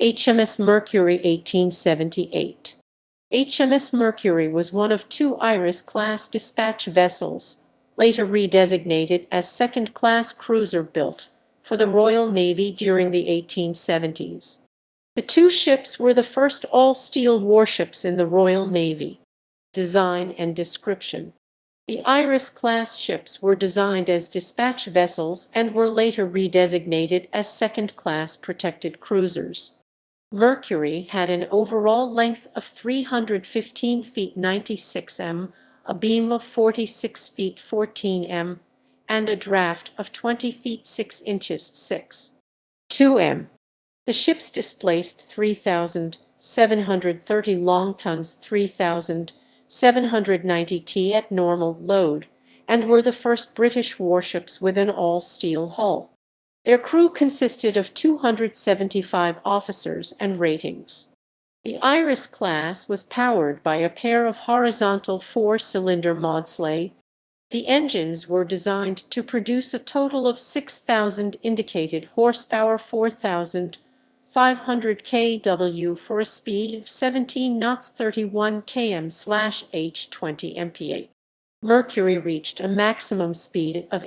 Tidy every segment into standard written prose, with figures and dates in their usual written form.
HMS Mercury 1878. HMS Mercury was one of two Iris-class dispatch vessels, later redesignated as second-class cruiser built for the Royal Navy during the 1870s. The two ships were the first all-steel warships in the Royal Navy. Design and description. The Iris-class ships were designed as dispatch vessels and were later redesignated as second-class protected cruisers. Mercury had an overall length of 315 feet 96 m, a beam of 46 feet 14 m, and a draft of 20 feet 6 inches 6.2 m. The ships displaced 3,730 long tons 3,790 t at normal load, and were the first British warships with an all-steel hull. Their crew consisted of 275 officers and ratings. The Iris class was powered by a pair of horizontal four-cylinder Maudslay. The engines were designed to produce a total of 6,000 indicated horsepower, 4,500 kW for a speed of 17 knots, 31 km/h, 20 mph. Mercury reached a maximum speed of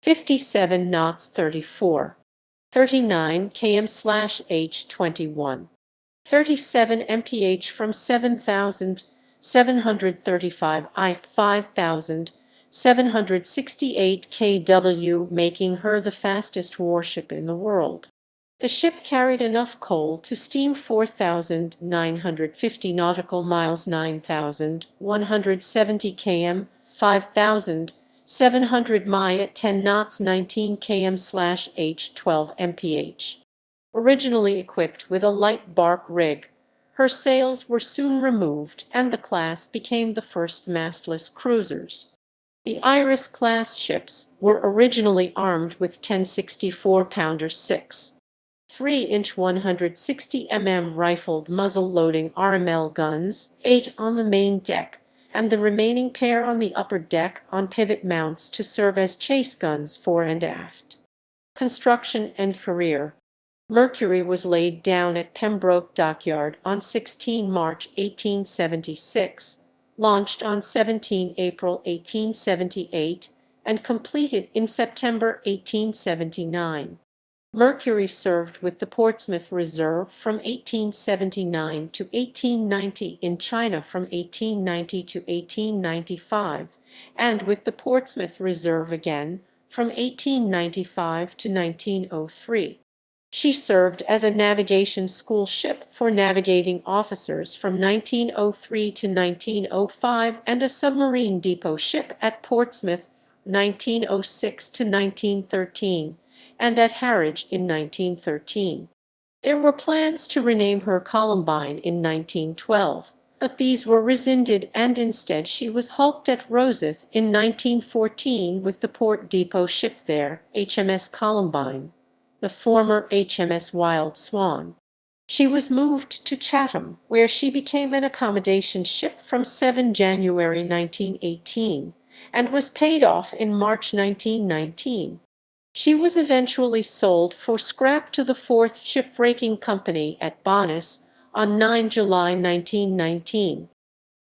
57 knots, 39 km/h, 37 mph from 7,735 I, 5,768 kW, making her the fastest warship in the world. The ship carried enough coal to steam 4,950 nautical miles, 9,170 km, 5,700 mi at 10 knots, 19 km/h, 12 mph. Originally equipped with a light bark rig, her sails were soon removed and the class became the first mastless cruisers. The Iris-class ships were originally armed with 10 64-pounder 6.3-inch 160 mm rifled muzzle-loading RML guns, 8 on the main deck, and the remaining pair on the upper deck on pivot mounts to serve as chase guns fore and aft. Construction and career. Mercury was laid down at Pembroke Dockyard on 16 March 1876, launched on 17 April 1878, and completed in September 1879. Mercury served with the Portsmouth Reserve from 1879 to 1890, in China from 1890 to 1895, and with the Portsmouth Reserve again from 1895 to 1903. She served as a navigation school ship for navigating officers from 1903 to 1905 and a submarine depot ship at Portsmouth 1906 to 1913. And at Harwich in 1913. There were plans to rename her Columbine in 1912, but these were rescinded and instead she was hulked at Rosyth in 1914 with the port depot ship there, HMS Columbine, the former HMS Wild Swan. She was moved to Chatham, where she became an accommodation ship from 7 January 1918 and was paid off in March 1919. She was eventually sold for scrap to the Fourth Shipbreaking Company at Bowness on 9 July 1919.